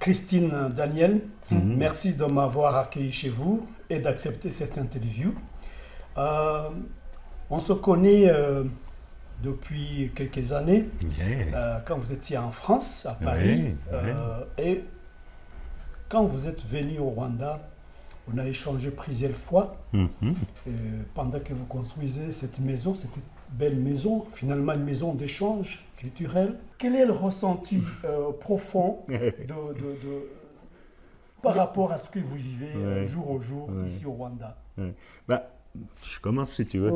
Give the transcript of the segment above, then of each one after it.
Christine Daniel, merci de m'avoir accueilli chez vous et d'accepter cette interview. On se connaît depuis quelques années, quand vous étiez en France, à Paris, et quand vous êtes venu au Rwanda, on a échangé plusieurs fois pendant que vous construisez cette maison, cette belle maison, finalement une maison d'échange culturel. Quel est le ressenti profond par rapport à ce que vous vivez jour au jour ici au Rwanda? Je commence si tu veux.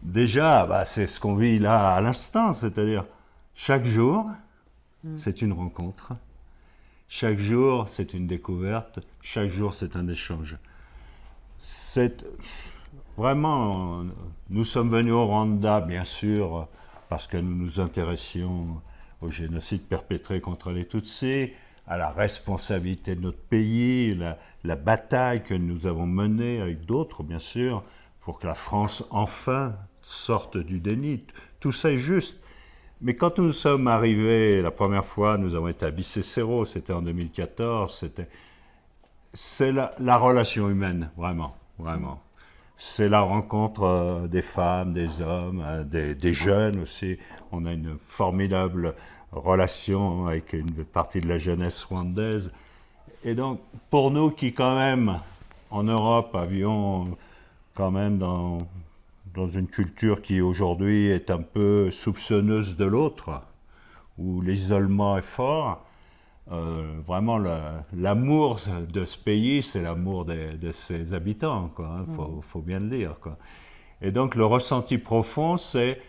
Déjà, c'est ce qu'on vit là à l'instant, c'est-à-dire chaque jour, c'est une rencontre. Chaque jour, c'est une découverte. Chaque jour, c'est un échange. Vraiment, nous sommes venus au Rwanda, bien sûr, parce que nous nous intéressions au génocide perpétré contre les Tutsis, à la responsabilité de notre pays, la bataille que nous avons menée avec d'autres, bien sûr, pour que la France, enfin, sorte du déni. Tout ça est juste. Mais quand nous sommes arrivés, la première fois, nous avons été à Bicécéro, c'était en 2014, c'est la relation humaine, vraiment, vraiment. C'est la rencontre des femmes, des hommes, des jeunes aussi. On a une formidable relation avec une partie de la jeunesse rwandaise. Et donc, pour nous qui, quand même, en Europe, avions quand même dans une culture qui aujourd'hui est un peu soupçonneuse de l'autre, où l'isolement est fort, vraiment l'amour de ce pays, c'est l'amour de ses habitants, quoi, faut bien le dire, quoi. Et donc le ressenti profond, c'est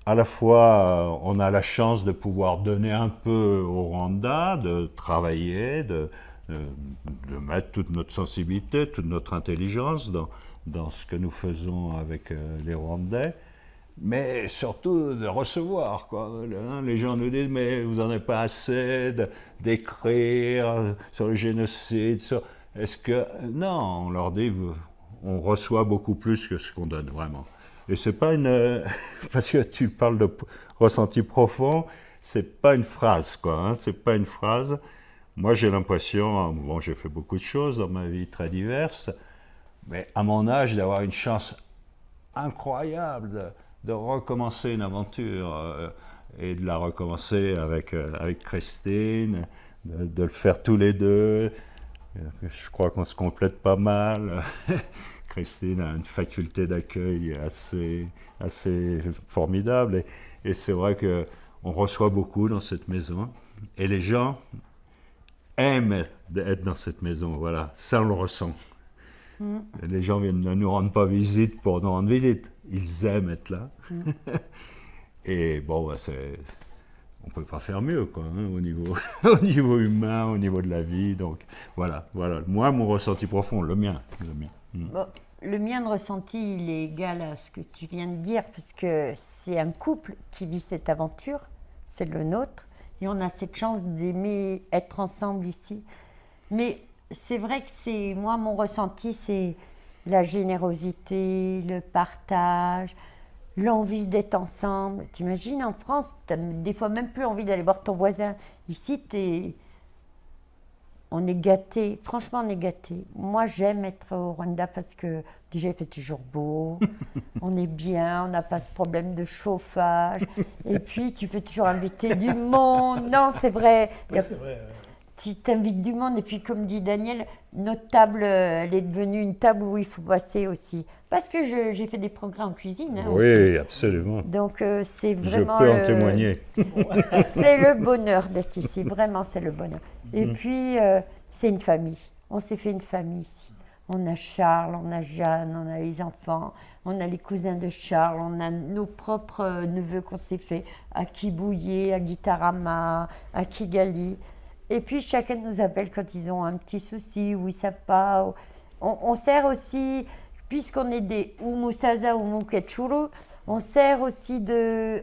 à la fois, on a la chance de pouvoir donner un peu au Rwanda, de travailler, de mettre toute notre sensibilité, toute notre intelligence dans ce que nous faisons avec les Rwandais, mais surtout de recevoir, quoi. Les gens nous disent, mais vous n'en avez pas assez d'écrire sur le génocide, est-ce que... Non, on leur dit, on reçoit beaucoup plus que ce qu'on donne, vraiment. Et c'est pas parce que tu parles de ressenti profond, c'est pas une phrase, quoi, hein, c'est pas une phrase. Moi, j'ai l'impression, bon, j'ai fait beaucoup de choses dans ma vie, très diverses, mais à mon âge, d'avoir une chance incroyable de recommencer une aventure et de la recommencer avec Christine, de le faire tous les deux. Je crois qu'on se complète pas mal. Christine a une faculté d'accueil assez formidable et c'est vrai qu'on reçoit beaucoup dans cette maison et les gens aiment être dans cette maison, voilà, ça on le ressent. Les gens ne nous rendent pas visite pour nous rendre visite, ils aiment être là. Et bon, on ne peut pas faire mieux, quoi, hein, au niveau humain, au niveau de la vie. Donc voilà. Moi, mon ressenti profond, le mien. Bon, le mien de ressenti, il est égal à ce que tu viens de dire, puisque c'est un couple qui vit cette aventure, c'est le nôtre, et on a cette chance d'aimer être ensemble ici. Mais c'est vrai que moi, mon ressenti, c'est la générosité, le partage, l'envie d'être ensemble. T'imagines, en France, tu n'as des fois même plus envie d'aller voir ton voisin. Ici, on est gâtés. Franchement, on est gâtés. Moi, j'aime être au Rwanda parce que déjà, il fait toujours beau. On est bien, on n'a pas ce problème de chauffage. Et puis, tu peux toujours inviter du monde. Non, c'est vrai. Oui, c'est vrai. Tu t'invites du monde. Et puis, comme dit Daniel, notre table, elle est devenue une table où il faut passer aussi. Parce que j'ai fait des progrès en cuisine. Hein, oui, aussi. Absolument. Donc, c'est vraiment... Je peux en témoigner. C'est le bonheur d'être ici. Vraiment, c'est le bonheur. Et puis, c'est une famille. On s'est fait une famille ici. On a Charles, on a Jeanne, on a les enfants, on a les cousins de Charles, on a nos propres neveux qu'on s'est fait à Kibouye, à Gitarama, à Kigali. Et puis, chacun nous appelle quand ils ont un petit souci ou ils ne savent pas. On sert aussi... Puisqu'on est des Umusaza ou Mukechuru, on sert aussi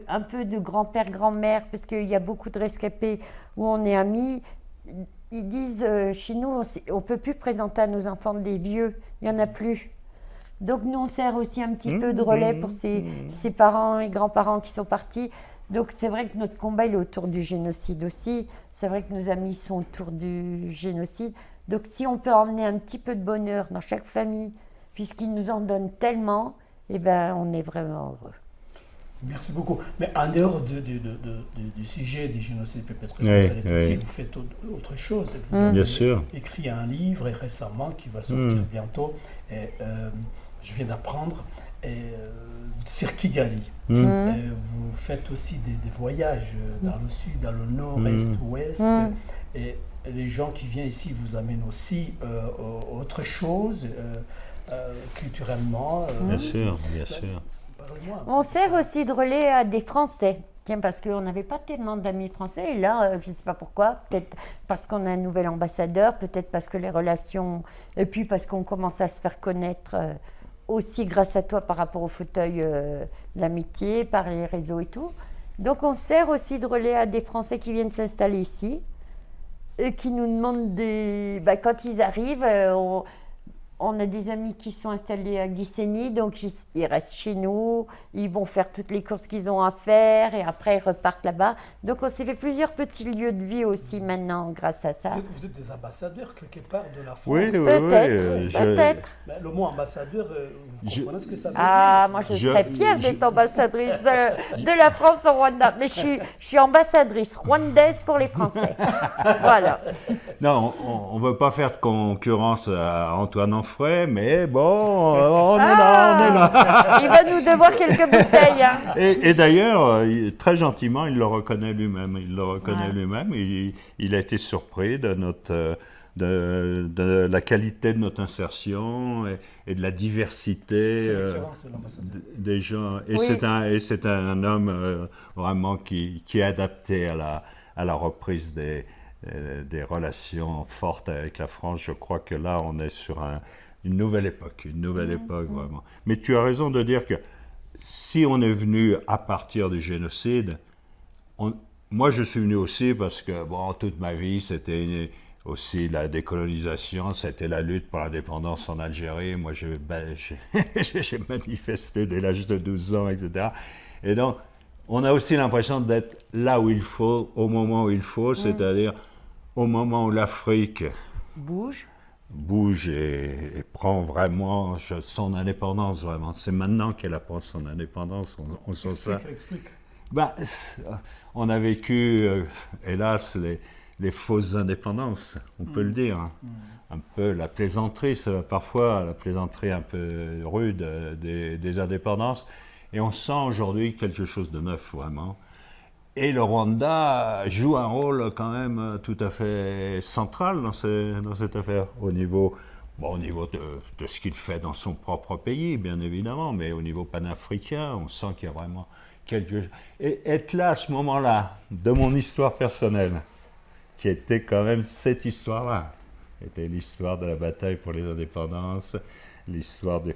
un peu de grand-père, grand-mère, parce qu'il y a beaucoup de rescapés où on est amis. Ils disent, chez nous, on ne peut plus présenter à nos enfants des vieux, il n'y en a plus. Donc nous, on sert aussi un petit peu de relais pour ces parents et grands-parents qui sont partis. Donc c'est vrai que notre combat il est autour du génocide aussi. C'est vrai que nos amis sont autour du génocide. Donc si on peut emmener un petit peu de bonheur dans chaque famille, puisqu'ils nous en donnent tellement, eh ben, on est vraiment heureux. Merci beaucoup. Mais en dehors du sujet des génocides perpétrés contre les Tutsis, vous faites autre chose. Vous avez écrit un livre récemment qui va sortir bientôt. Et, je viens d'apprendre. Sur Kigali. Vous faites aussi des voyages dans le sud, dans le nord, est, ouest. Et les gens qui viennent ici vous amènent aussi autre chose, culturellement. Bien sûr, bien sûr. On sert aussi de relais à des Français. Tiens, parce qu'on n'avait pas tellement d'amis français. Et là, je ne sais pas pourquoi. Peut-être parce qu'on a un nouvel ambassadeur, peut-être parce que les relations... Et puis parce qu'on commence à se faire connaître aussi grâce à toi par rapport au fauteuil l'amitié, par les réseaux et tout. Donc on sert aussi de relais à des Français qui viennent s'installer ici et qui nous demandent des... quand ils arrivent, on a des amis qui sont installés à Guissény, donc ils restent chez nous, ils vont faire toutes les courses qu'ils ont à faire et après ils repartent là-bas. Donc on s'est fait plusieurs petits lieux de vie aussi maintenant grâce à ça. Vous êtes des ambassadeurs quelque part de la France. Oui, peut-être. Le mot ambassadeur, vous comprenez ce que ça veut dire? Ah, moi je serais fière d'être ambassadrice de la France au Rwanda, mais je suis ambassadrice rwandaise pour les Français. Voilà. Non, on ne veut pas faire de concurrence à Antoine Onfray, mais bon, on est là. Il va nous devoir quelques bouteilles. Hein. Et d'ailleurs, très gentiment, il le reconnaît lui-même. Il a été surpris de la qualité de notre insertion et de la diversité des gens. Et c'est un homme vraiment qui est adapté à la reprise des relations fortes avec la France. Je crois que là, on est sur une nouvelle époque, vraiment. Mais tu as raison de dire que si on est venu à partir du génocide, moi je suis venu aussi parce que toute ma vie c'était aussi la décolonisation, c'était la lutte pour l'indépendance en Algérie. Moi j'ai manifesté dès l'âge de 12 ans, etc. Et donc on a aussi l'impression d'être là où il faut, au moment où il faut, c'est-à-dire au moment où l'Afrique bouge et prend vraiment son indépendance, vraiment. C'est maintenant qu'elle apprend son indépendance, on sent ça. Explique. On a vécu, hélas, les fausses indépendances, on peut le dire. Hein. Un peu la plaisanterie, parfois la plaisanterie un peu rude des indépendances. Et on sent aujourd'hui quelque chose de neuf, vraiment. Et le Rwanda joue un rôle quand même tout à fait central dans cette affaire, au niveau de ce qu'il fait dans son propre pays, bien évidemment, mais au niveau panafricain, on sent qu'il y a vraiment quelque chose. Et être là, à ce moment-là, de mon histoire personnelle, qui était quand même cette histoire-là, était l'histoire de la bataille pour les indépendances, l'histoire de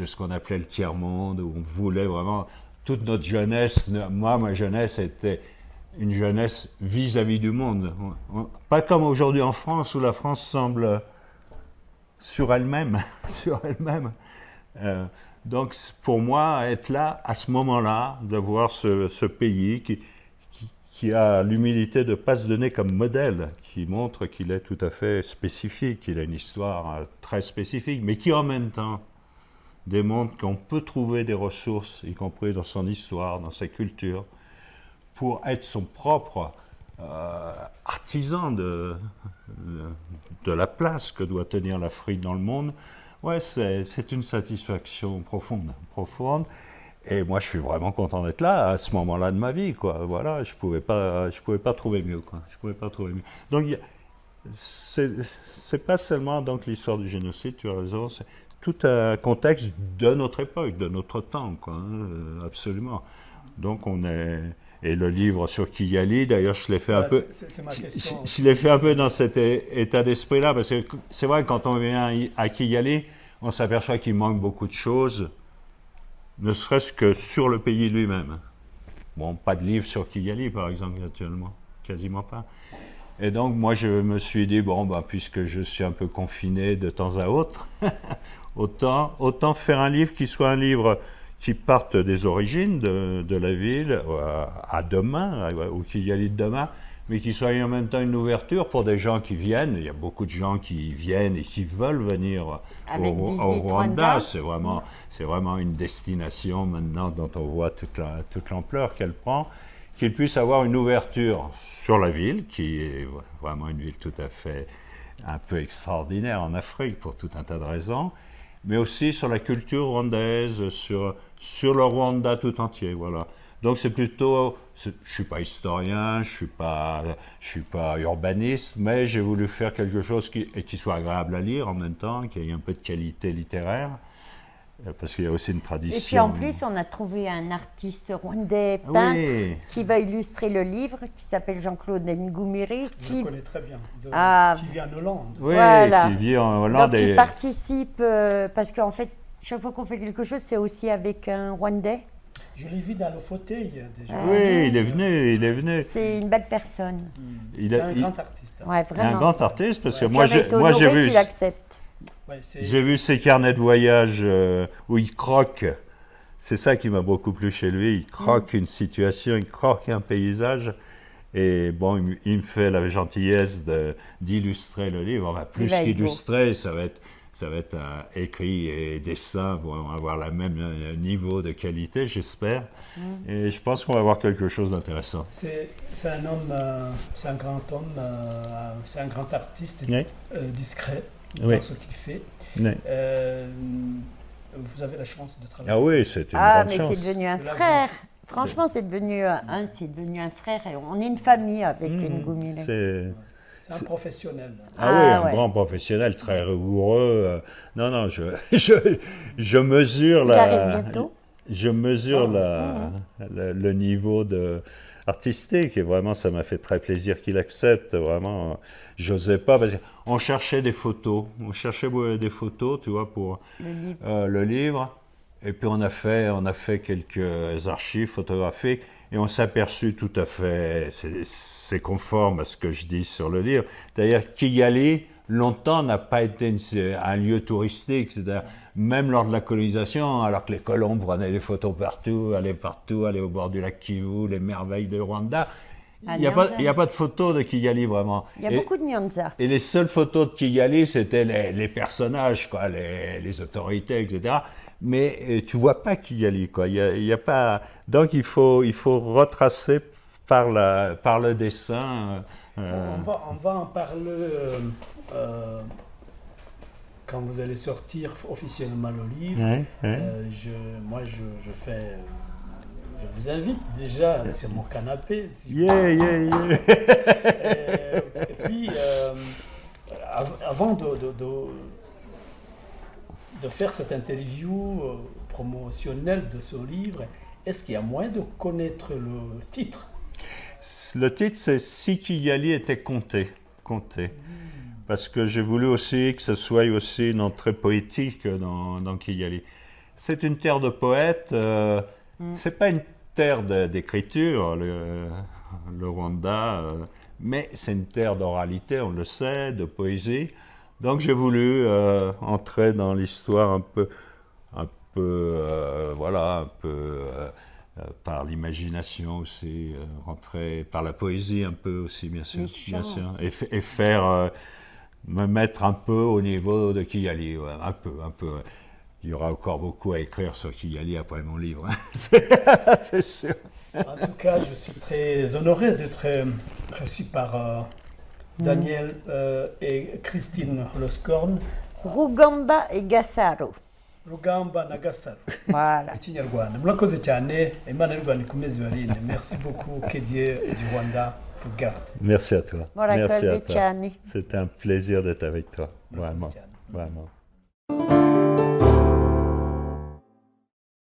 ce qu'on appelait le tiers-monde, où on voulait vraiment... Toute notre jeunesse, ma jeunesse était une jeunesse vis-à-vis du monde. Pas comme aujourd'hui en France, où la France semble sur elle-même. Donc pour moi, être là, à ce moment-là, de voir ce pays qui a l'humilité de ne pas se donner comme modèle, qui montre qu'il est tout à fait spécifique, qu'il a une histoire très spécifique, mais qui en même temps démontre qu'on peut trouver des ressources, y compris dans son histoire, dans sa culture, pour être son propre artisan de la place que doit tenir l'Afrique dans le monde. Ouais, c'est une satisfaction profonde. Et moi, je suis vraiment content d'être là, à ce moment-là de ma vie, quoi. Voilà, je pouvais pas trouver mieux, quoi. Donc, c'est pas seulement donc l'histoire du génocide, tu as raison, c'est tout un contexte de notre époque, de notre temps, quoi, hein, absolument. Donc on est... Et le livre sur Kigali, d'ailleurs, je l'ai fait un peu... C'est ma question. Je l'ai fait un peu dans cet état d'esprit-là, parce que c'est vrai que quand on vient à Kigali, on s'aperçoit qu'il manque beaucoup de choses, ne serait-ce que sur le pays lui-même. Bon, pas de livre sur Kigali, par exemple, actuellement, quasiment pas. Et donc, moi, je me suis dit, puisque je suis un peu confiné de temps à autre, autant faire un livre qui soit un livre qui partent des origines de la ville à demain, au Kigali de demain, mais qui soient en même temps une ouverture pour des gens qui viennent. Il y a beaucoup de gens qui viennent et qui veulent venir au Rwanda. C'est vraiment une destination maintenant dont on voit toute l'ampleur qu'elle prend. Qu'ils puissent avoir une ouverture sur la ville, qui est vraiment une ville tout à fait un peu extraordinaire en Afrique pour tout un tas de raisons, mais aussi sur la culture rwandaise, sur le Rwanda tout entier, voilà. Donc c'est plutôt, je suis pas historien, je suis pas urbaniste, mais j'ai voulu faire quelque chose qui soit agréable à lire en même temps, qui ait un peu de qualité littéraire, parce qu'il y a aussi une tradition. Et puis en plus, on a trouvé un artiste rwandais, peintre, qui va illustrer le livre, qui s'appelle Jean-Claude Ngumiri. Je le connais très bien, qui vit en Hollande. Oui, voilà. Qui vit en Hollande. Donc il participe, parce qu'en fait, chaque fois qu'on fait quelque chose, c'est aussi avec un Rwandais. Je l'ai vu dans le fauteuil déjà. Oui, il est venu. C'est une belle personne. C'est un grand artiste. Ouais, vraiment. Un grand artiste, parce que moi j'ai vu qu'il accepte. Ouais, j'ai vu ses carnets de voyage où il croque. C'est ça qui m'a beaucoup plu chez lui. Il croque une situation, il croque un paysage. Et bon, il me fait la gentillesse d'illustrer le livre. Enfin, plus qu'illustrer, ça va être écrit et dessin vont avoir le même niveau de qualité, j'espère. Et je pense qu'on va avoir quelque chose d'intéressant. C'est un homme, c'est un grand homme, c'est un grand artiste discret dans ce qu'il fait. Oui. Vous avez la chance de travailler. Ah oui, c'est une grande chance. C'est devenu un frère. Franchement, c'est devenu un frère. Et on est une famille avec Ngumiri. C'est un professionnel. Un grand professionnel, très rigoureux. Non, je mesure Il arrive bientôt. Je mesure le niveau artistique et vraiment, ça m'a fait très plaisir qu'il accepte. Vraiment, j'osais pas parce qu'on cherchait des photos. On cherchait des photos, tu vois, pour le livre. Et puis on a fait quelques archives photographiques. Et on s'est aperçu tout à fait, c'est conforme à ce que je dis sur le livre. D'ailleurs, Kigali, longtemps, n'a pas été un lieu touristique. C'est-à-dire, même lors de la colonisation, alors que les colons prenaient des photos partout, allaient au bord du lac Kivu, les merveilles de Rwanda, il n'y a pas de photos de Kigali, vraiment. Il y a beaucoup de Nyanza. Et les seules photos de Kigali, c'était les personnages, quoi, les autorités, etc. Mais tu vois pas Kigali, quoi. Il y a pas. Donc il faut retracer par le dessin. On va en parler quand vous allez sortir officiellement le livre. Je vous invite déjà sur mon canapé. Et puis avant de faire cette interview promotionnelle de ce livre, est-ce qu'il y a moyen de connaître le titre? Le titre, c'est « Si Kigali était compté ». Parce que j'ai voulu aussi que ce soit aussi une entrée poétique dans Kigali. C'est une terre de poètes, c'est pas une terre d'écriture, le Rwanda, mais c'est une terre d'oralité, on le sait, de poésie. Donc j'ai voulu entrer dans l'histoire un peu par l'imagination aussi, rentrer par la poésie un peu aussi, bien sûr, et faire me mettre un peu au niveau de Kigali, un peu. Il y aura encore beaucoup à écrire sur Kigali après mon livre, c'est sûr. En tout cas, je suis très honoré d'être reçu par Daniel et Christine Loscorn. Rugamba et Gasaro. Rugamba na Gasaro. Voilà. Ikinyarwanda. Murakoze cyane. Imana y'u Rwanda ikomeze ibarinde. Merci beaucoup. Que Dieu du Rwanda vous garde. Merci à toi. Merci à toi. C'était un plaisir d'être avec toi. Vraiment.